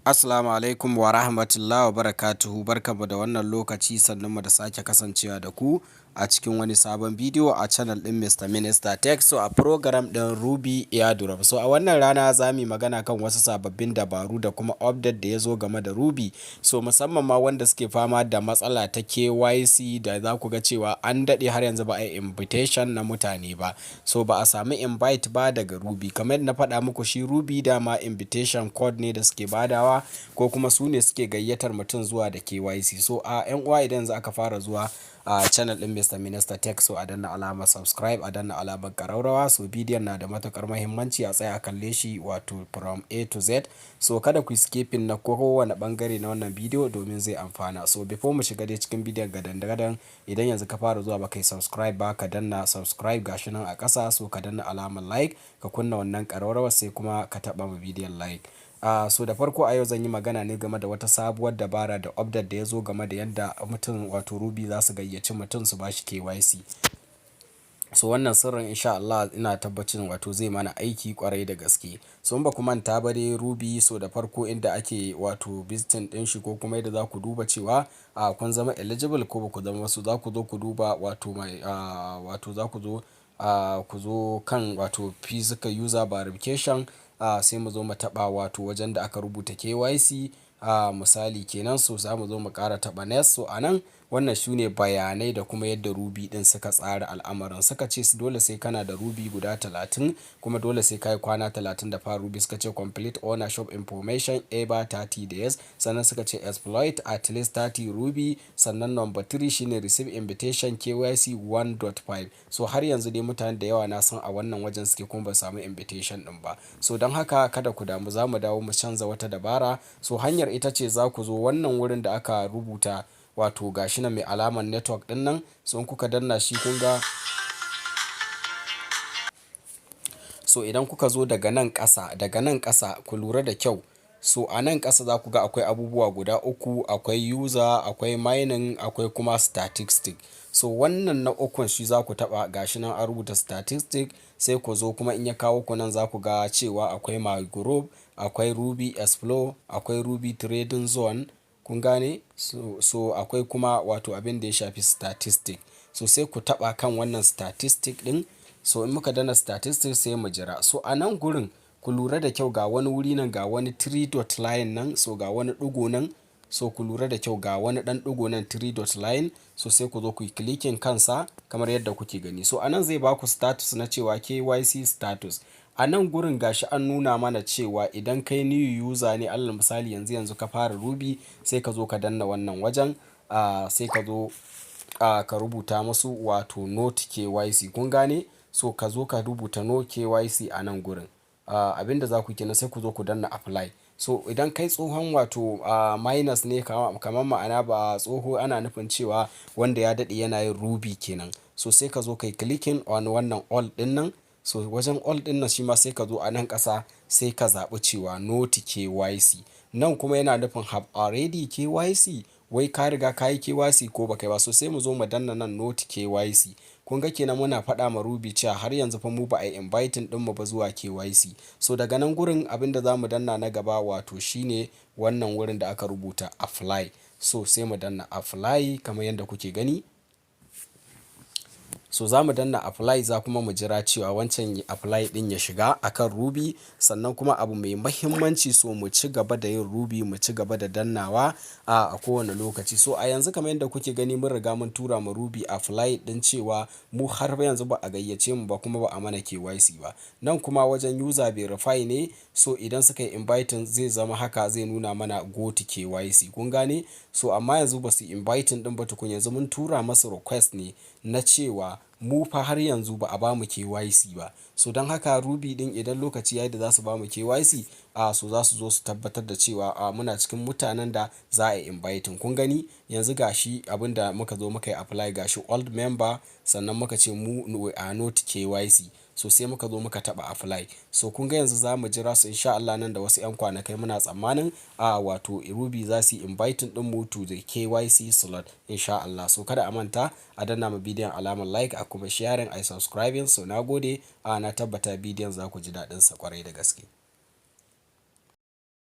Assalamu alaikum wa rahmatullahi wa barakatuhu, barkanmu da wannan lokaci, sannunmu da sake kasancewa da ku a cikin wani sabon bidiyo a channel ɗin Mr. Minister Tech. So a program ɗin Rubi Airdrop. So a wannan rana za mu yi magana kan wasu sababbin dabaru da kuma update da ya zo game da Rubi. So musamman ma wanda suke fama da matsala ta KYC da za ku ga cewa an daɗe har yanzu ba a yi invitation na mutane ba. So ba a sami invite ba daga Rubi. Kamar na faɗa muku, shi Rubi dama invitation code ne da suke badawa, ko kuma su ne suke gayyatar mutum zuwa da KYC. So a yan uwa, idan za ka fara zuwa a channel ɗin Mr. Minister Tech, so a danna alamar subscribe, a danna alamar ƙaraurawa. So bidiyon na da matukar muhimmanci a tsaya a kalle shi wato from A to Z. So kada ku skipping na kowane bangare na wannan bidiyo domin zai amfana. So before mu shiga dai cikin bidiyon gadan-gadan, idan yanzu ka fara zuwa ba kai subscribe ba, ka danna subscribe gashi nan a ƙasa. So ka danna alamar like, ka kunna wannan ƙaraurawar, sai kuma ka taɓa ma bidiyon like. So da farko a yau zan yi magana ne game da wata sabuwar dabara da update da ya zo game da yadda mutum wato Rubi za su gayyaci mutum su bashi KYC. So wannan sirrin insha Allah ina tabbacin wato zai mana aiki kwarai da gaske. So in ba ku manta ba dai Rubi, so da farko inda ake wato visiting din shi, ko kuma yadda za ku duba cewa kun zama eligible ko ba ku zama wasu, za ku zo ku duba wato mai wato za ku zo ku zo kan wato physical user verification. Sai mu zo mu taɓa wato wajen da aka rubuta KYC misali kenan. So za mu zo mu ƙara taɓa next. So a nan wannan su ne bayanai da kuma yadda Rubi ɗin suka tsara al'amuran. Suka ce dole sai kana da Rubi guda 30, kuma dole sai ka yi kwana 30 da fara Rubi. Suka ce complete ownership information ever 30 days. Sannan suka ce exploit at least 30 Rubi. Sannan number 3 shine receive invitation KYC 1.5. So har yanzu dai mutane da yawa na san a wannan wajen suke kuma ba samu invitation ɗin ba. So don haka kada ku damu, za mu dawo mu canza wata dabara. So hanyar ita ce za ku zo wannan wurin da aka rubuta wato gashi na mai alamar network ɗin nan. So in kuka danna shi kun ga, so idan kuka zo daga nan ƙasa ku lura da kyau. So a nan ƙasa za ku ga akwai abubuwa guda uku, akwai user, akwai mining, akwai kuma statistic. So wannan na ukun shi za ku taɓa, gashi nan an rubuta statistic. Sai ku zo kuma in ya kawo ku nan za ku ga cewa akwai my group, akwai Ruby Explore, akwai Ruby Trading Zone. Kun gane? So akwai kuma wato abin da ya shafi statistic. So sai ku taɓa kan wannan statistic ɗin. So in muka dana statistic sai mu jira. So a nan gurin ku lura da kyau, ga wani wuri nan, ga wani 3 dot line nan. So ga wani ɗigo nan. So ku lura da kyau, ga wani ɗan ɗigo nan 3 dot line. So sai ku zo ku yi clicking kansa kamar yadda kuke gani. So a nan zai baku status na cewa KYC status. A nan gurin gashi an nuna mana cewa idan kai new user ne, alal misali yanzu ka fara Rubi, sai ka zo ka danna wannan wajen. Sai ka zo ka rubuta musu wato not KYC. Kun gane? So ka zo ka rubuta no KYC a nan gurin. Abinda za ku kenan, sai ku zo ku danna apply. So idan kai tsohon wato minus ne, kamar ma'ana ba tsoho, ana nufin cewa wanda ya daɗe yana yin Rubi kenan. So sai ka zo kai clicking on wannan all ɗin nan. So wajen all ɗin nan shi ma sai ka zo a nan ƙasa, sai ka zaɓi cewa not KYC. Nan kuma yana nufin have already KYC, wai ka riga ka yi KYC ko ba kai ba. So sai mu zo mu danna nan not KYC. Kun ga kenan muna faɗa ma Rubi cewa har yanzu fa mu ba a yi inviting ɗinmu ba zuwa KYC. So daga nan gurin abin da za mu danna na gaba wato shine wannan wurin da aka rubuta apply. So sai mu danna apply kamar yadda kuke gani. So za mu danna apply, za kuma mu jira cewa wancan apply ɗin ya shiga akan Rubi. Sannan kuma abu mai mahimmanci, so mu ci gaba da yin Rubi, mu ci gaba da dannawa a kowane lokaci. So a yanzu kamar yadda kuke gani, mun riga mun tura ma Rubi apply ɗin cewa mu har yanzu ba a gayyace mu ba, kuma ba a mana KYC ba. Nan kuma wajen user verify ne. So idan suka yi inviting zai zama haka, zai nuna mana go to KYC. Kun gane? So amma yanzu ba su inviting ɗin ba tukun, yanzu mun tura masu request ne na cewa mu fa har yanzu ba a ba mu KYC ba. So don haka Rubi din idan lokaci yayi da za su ba mu KYC, so za su zo su tabbatar da cewa muna cikin mutanen da za a yi inviting. Kun gani yanzu gashi abin da muka zo muka yi apply, gashi old member, sannan muka ce mu a not KYC. So sai muka zo muka taɓa apply. So kun ga yanzu za mu jira su insha Allah, nan da wasu 'yan kwanakai muna tsammanin wato Rubi za su yi inviting ɗin mu to the KYC slot insha Allah. So kada a manta a danna ma bidiyon alamar like, a kuma sharing, a subscribing. So na gode, na tabbata bidiyon za ku ji daɗinsa kwarai da gaske.